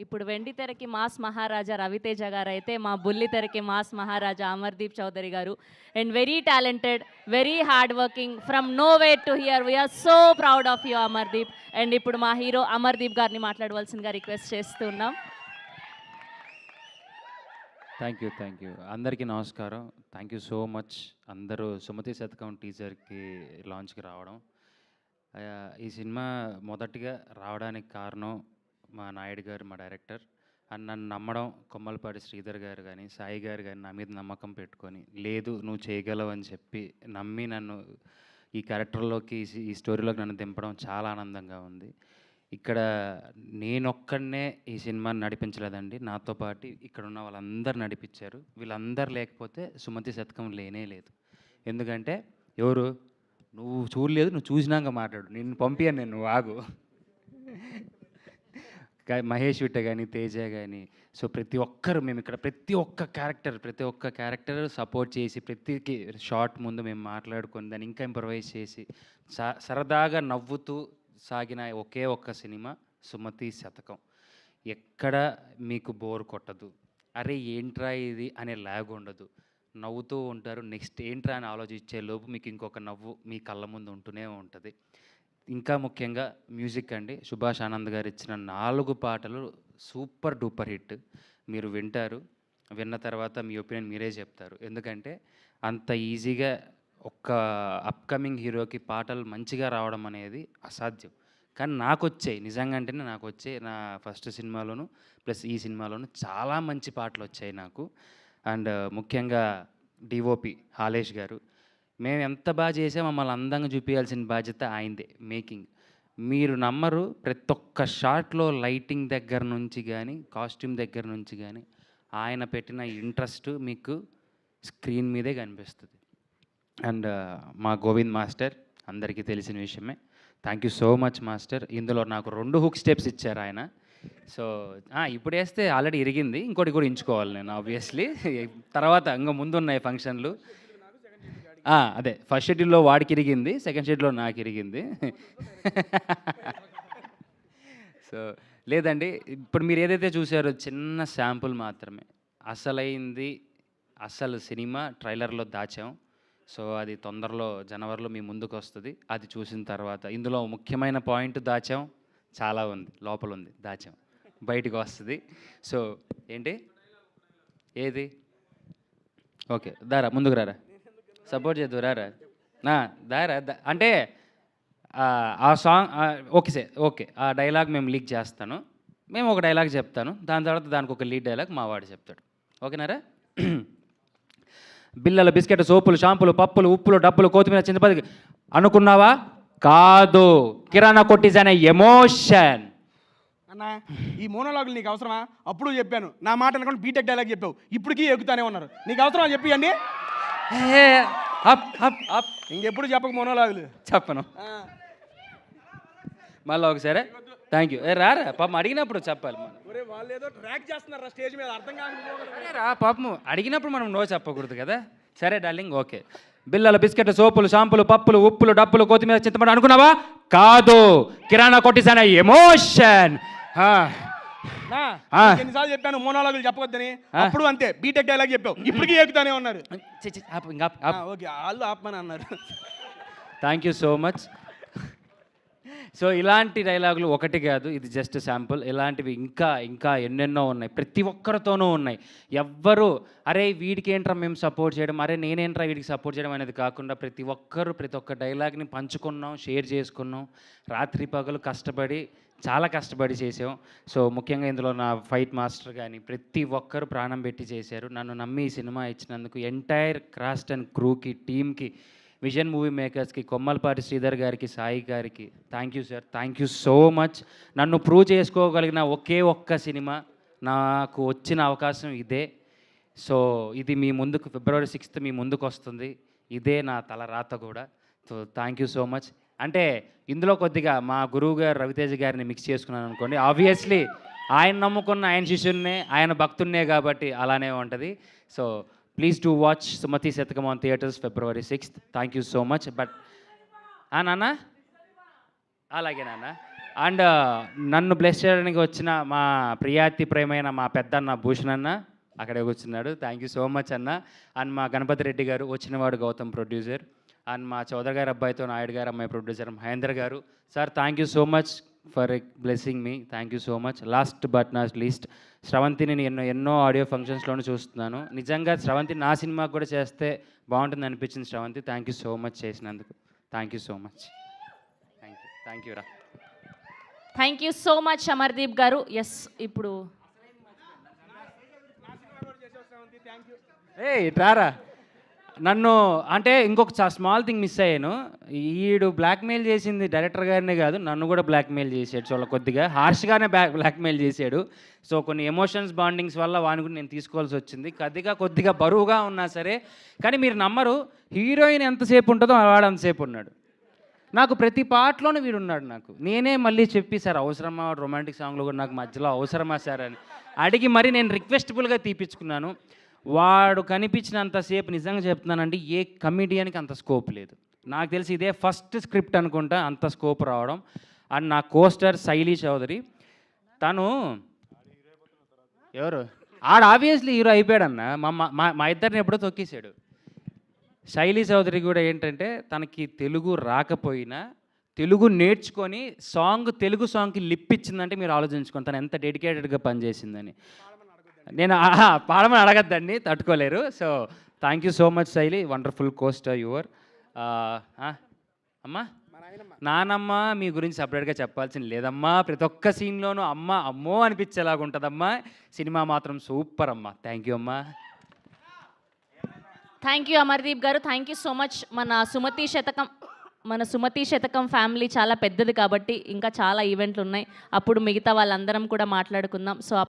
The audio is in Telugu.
ఇప్పుడు వెండి తెరకి మాస్ మహారాజా రవితేజ గారు అయితే, మా బుల్లి తెరకి మాస్ మహారాజా అమర్దీప్ చౌదరి గారు. And very talented, very hard working, from nowhere to here. We are so proud of you Amardeep. And ఇప్పుడు మా హీరో అమర్దీప్ గారిని మాట్లాడవలసిందిగా రిక్వెస్ట్ చేస్తున్నాం. Thank you. అందరికీ నమస్కారం. Thank you so much. అందరూ సుమతి శతకం టీజర్కి లాంచ్కి రావడం. ఈ సినిమా మొదటిగా రావడానికి కారణం మా నాయుడు గారు, మా డైరెక్టర్. అండ్ నన్ను నమ్మడం కొమ్మలపాటి శ్రీధర్ గారు కానీ, సాయి గారు కానీ నా మీద నమ్మకం పెట్టుకొని, లేదు నువ్వు చేయగలవు అని చెప్పి నమ్మి నన్ను ఈ క్యారెక్టర్లోకి, ఈ స్టోరీలోకి నన్ను దింపడం చాలా ఆనందంగా ఉంది. ఇక్కడ నేనొక్కడనే ఈ సినిమాని నడిపించలేదండి, నాతో పాటు ఇక్కడ ఉన్న వాళ్ళందరూ నడిపించారు. వీళ్ళందరూ లేకపోతే సుమతి శతకం లేనే లేదు. ఎందుకంటే ఎవరు, నువ్వు చూడలేదు, నువ్వు చూసినాక మాట్లాడు, నిన్ను పంపించాను నేను, నువ్వు ఆగు. మహేష్ విట్ట కానీ, తేజ కానీ, సో ప్రతి ఒక్కరు మేము ఇక్కడ ప్రతి ఒక్క క్యారెక్టర్ సపోర్ట్ చేసి, ప్రతి షార్ట్ ముందు మేము మాట్లాడుకొని దాన్ని ఇంకా ఇంప్రవైజ్ చేసి సరదాగా నవ్వుతూ సాగిన ఒకే ఒక్క సినిమా సుమతి శతకం. ఎక్కడ మీకు బోర్ కొట్టదు, అరే ఏంట్రా ఇది అనే లాగ్ ఉండదు, నవ్వుతూ ఉంటారు. నెక్స్ట్ ఏంట్రా అని ఆలోచించే లోపు మీకు ఇంకొక నవ్వు మీ కళ్ళ ముందు ఉంటూనే ఉంటుంది. ఇంకా ముఖ్యంగా మ్యూజిక్ అండి, సుభాష్ ఆనంద్ గారు ఇచ్చిన 4 పాటలు సూపర్ డూపర్ హిట్. మీరు వింటారు, విన్న తర్వాత మీ ఒపీనియన్ మీరే చెప్తారు. ఎందుకంటే అంత ఈజీగా ఒక్క అప్కమింగ్ హీరోకి పాటలు మంచిగా రావడం అనేది అసాధ్యం. కానీ నాకు వచ్చాయి, నిజంగా అంటేనే నాకు వచ్చాయి. నా ఫస్ట్ సినిమాలోను ప్లస్ ఈ సినిమాలోను చాలా మంచి పాటలు వచ్చాయి నాకు. అండ్ ముఖ్యంగా డిఓపి హాలేష్ గారు, మేము ఎంత బాగా చేసామో మమ్మల్ని అందంగా చూపించాల్సిన బాధ్యత ఆయనదే. మేకింగ్ మీరు నమ్మరు, ప్రతి ఒక్క షాట్లో లైటింగ్ దగ్గర నుంచి కానీ, కాస్ట్యూమ్ దగ్గర నుంచి కానీ ఆయన పెట్టిన ఇంట్రెస్ట్ మీకు స్క్రీన్ మీదే కనిపిస్తుంది. అండ్ మా గోవింద్ మాస్టర్ అందరికీ తెలిసిన విషయమే. Thank you so much master. ఇందులో నాకు 2 హుక్ స్టెప్స్ ఇచ్చారు ఆయన. సో ఇప్పుడు వేస్తే ఆల్రెడీ ఇరిగింది, ఇంకోటి కూడా ఇంచుకోవాలి నేను ఆబ్వియస్లీ. తర్వాత ఇంకా ముందున్నాయి ఫంక్షన్లు. అదే ఫస్ట్ షెడ్యూల్లో వాడికి ఇరిగింది, సెకండ్ షెడ్యూల్లో నాకు ఇరిగింది. సో లేదండి, ఇప్పుడు మీరు ఏదైతే చూసారో చిన్న శాంపుల్ మాత్రమే. అసలు సినిమా ట్రైలర్లో దాచాం. సో అది తొందరలో జనవరిలో మీ ముందుకు వస్తుంది. అది చూసిన తర్వాత ఇందులో ముఖ్యమైన పాయింట్ దాచాం, చాలా ఉంది, లోపల ఉంది, దాచాం, బయటికి వస్తుంది. సో ఏంటి ఏది ఓకే దారా ముందుకు రారా, సపోర్ట్ చేద్దు రారా, దారా అంటే ఆ సాంగ్ ఓకే సార్, ఓకే ఆ డైలాగ్ మేము లీక్ చేస్తాను. మేము ఒక డైలాగ్ చెప్తాను, దాని తర్వాత దానికి ఒక లీడ్ డైలాగ్ మా వాడు చెప్తాడు. ఓకేనారా? బిల్లలు, బిస్కెట్, సోపులు, షాంపులు, పప్పులు, ఉప్పులు, డబ్బులు, కొత్తిమీర, చింతపండు అనుకున్నావా? కాదు, కిరాణా కొట్టిజనే ఎమోషన్. అన్న ఈ మోనోలాగులు నీకు అవసరమా? అప్పుడు చెప్పాను, నా మాట అనుకోండి బీటెక్ డైలాగ్ చెప్పావు, ఇప్పటికీ ఎక్కుతానే ఉన్నారు. నీకు అవసరమా చెప్పియండి? ఇంకెప్పుడు చెప్పక మోనోలాగులు చెప్పను. మళ్ళీ ఒకసారి థ్యాంక్ యూ. రారా పాపం, అడిగినప్పుడు చెప్పాలి. వాళ్ళు ఏదో ట్రాక్ చేస్తున్నారు స్టేజ్ మీద, అర్థం కాదు రా పాపం, అడిగినప్పుడు మనం నో చెప్పకూడదు కదా. సరే డార్లింగ్, ఓకే. బిల్లలు, బిస్కెట్, సోపులు, షాంపులు, పప్పులు, ఉప్పులు, డబ్బులు, కొత్తిమీర, చింతపండు అనుకున్నావా? కాదు, కిరాణా కొట్టిజనే ఎమోషన్. ఎన్నిసార్లు చెప్పాను మోనోలాగులు చెప్పొద్దని? అప్పుడు అంతే, బీటెక్ డైలాగ్ చెప్పావు, ఇప్పటికీ ఎక్కుతానే ఉన్నారు. ఓకే, వాళ్ళు ఆపమని అన్నారు. Thank you so much. So ఇలాంటి డైలాగులు ఒకటి కాదు, ఇది జస్ట్ శాంపుల్. ఇలాంటివి ఇంకా ఇంకా ఎన్నెన్నో ఉన్నాయి, ప్రతి ఒక్కరితోనూ ఉన్నాయి. ఎవ్వరు అరే వీడికి ఏంట్రా మేము సపోర్ట్ చేయడం, అరే నేనేంట్రా వీడికి సపోర్ట్ చేయడం అనేది కాకుండా ప్రతి ఒక్కరు ప్రతి ఒక్క డైలాగ్ని పంచుకున్నాం, షేర్ చేసుకున్నాం. రాత్రి పగలు కష్టపడి, చాలా కష్టపడి చేసాం. సో ముఖ్యంగా ఇందులో నా ఫైట్ మాస్టర్ కానీ ప్రతి ఒక్కరు ప్రాణం పెట్టి చేశారు. నన్ను నమ్మి ఈ సినిమా ఇచ్చినందుకు ఎంటైర్ క్రాస్ట్ అండ్ క్రూకి, టీమ్కి, విజన్ మూవీ మేకర్స్కి, కొమ్మలపాటి శ్రీధర్ గారికి, సాయి గారికి thank you sir, thank you so much. నన్ను ప్రూవ్ చేసుకోగలిగిన ఒకే ఒక్క సినిమా నాకు వచ్చిన అవకాశం ఇదే. సో ఇది మీ ముందుకు ఫిబ్రవరి 6th మీ ముందుకు వస్తుంది. ఇదే నా తల రాత కూడా. So thank you so much. అంటే ఇందులో కొద్దిగా మా గురువు గారు రవితేజ గారిని మిక్స్ చేసుకున్నాను అనుకోండి. ఆబ్వియస్లీ ఆయన నమ్ముకున్న ఆయన శిష్యున్నే, ఆయన భక్తున్నే కాబట్టి అలానే ఉంటుంది. So please to watch Sumathi Shatakam on theatres February 6th. Thank you so much. But నాన్న అలాగే నాన్న, అండ్ నన్ను బ్లెస్ చేయడానికి వచ్చిన మా ప్రియాతి ప్రేమైన మా పెద్దన్న భూషణ్ అన్న అక్కడే కూర్చున్నాడు. థ్యాంక్ యూ సో మచ్ అన్న. అండ్ మా గణపతి రెడ్డి గారు, వచ్చినవాడు గౌతమ్ ప్రొడ్యూసర్. అండ్ మా చౌదరి గారి అబ్బాయితో నాయుడు గారు అమ్మాయి ప్రొడ్యూసర్ మహేందర్ గారు. Sir thank you so much for blessing మీ. Thank you so much. Last but not least, శ్రవంతిని నేను ఎన్నో ఆడియో ఫంక్షన్స్లోనూ చూస్తున్నాను. నిజంగా శ్రవంతి నా సినిమాకి కూడా చేస్తే బాగుంటుంది అనిపించింది. Sravanthi thank you so much చేసినందుకు. Thank you so much. Thank you రా. Thank you so much Amardeep గారు. ఎస్, ఇప్పుడు రారా నన్ను అంటే ఇంకొక స్మాల్ థింగ్ మిస్ అయ్యాను. ఈడు బ్లాక్మెయిల్ చేసింది డైరెక్టర్ గారినే కాదు, నన్ను కూడా బ్లాక్మెయిల్ చేసాడు. చాలా కొద్దిగా హార్ష్గానే బ్లాక్మెయిల్ చేశాడు. సో కొన్ని ఎమోషన్స్ బాండింగ్స్ వల్ల వాని కూడా నేను తీసుకోవాల్సి వచ్చింది. కొద్దిగా బరువుగా ఉన్నా సరే, కానీ మీరు నమ్మరు, హీరోయిన్ ఎంతసేపు ఉంటుందో వాడు అంతసేపు ఉన్నాడు. నాకు ప్రతి పాటలోనే వీడు ఉన్నాడు. నాకు నేనే మళ్ళీ చెప్పి, సార్ అవసరమా రొమాంటిక్ సాంగ్లో కూడా నాకు మధ్యలో అవసరమా సార్ అని అడిగి మరి నేను రిక్వెస్టబుల్గా తీపించుకున్నాను. వాడు కనిపించినంతసేపు నిజంగా చెప్తున్నానండి, ఏ కమిడియన్కి అంత స్కోప్ లేదు. నాకు తెలిసి ఇదే ఫస్ట్ స్క్రిప్ట్ అనుకుంటా అంత స్కోప్ రావడం. అండ్ నా కోస్టర్ శైలి చౌదరి, తను ఎవరు ఆబ్వియస్లీ హీరో అయిపోయాడన్న. మా ఇద్దరిని ఎప్పుడో తొక్కేశాడు. శైలి చౌదరి కూడా ఏంటంటే తనకి తెలుగు రాకపోయినా తెలుగు నేర్చుకొని తెలుగు సాంగ్కి లిప్ ఇచ్చిందంటే మీరు ఆలోచించుకోండి తను ఎంత డెడికేటెడ్గా పనిచేసిందని. నేను పాడమని అడగద్దండి, తట్టుకోలేరు. So thank you so much శైలి, వండర్ఫుల్ కోస్టర్ యువర్. అమ్మా నానమ్మ మీ గురించి సపరేట్గా చెప్పాల్సింది లేదమ్మా. ప్రతి ఒక్క సీన్లోనూ అమ్మో అనిపించేలాగా ఉంటుందమ్మా. సినిమా మాత్రం సూపర్ అమ్మా. థ్యాంక్ యూ అమ్మా. థ్యాంక్ యూ అమర్దీప్ గారు. Thank you so much. మన సుమతి శతకం ఫ్యామిలీ చాలా పెద్దది కాబట్టి ఇంకా చాలా ఈవెంట్లు ఉన్నాయి. అప్పుడు మిగతా వాళ్ళందరం కూడా మాట్లాడుకుందాం. సో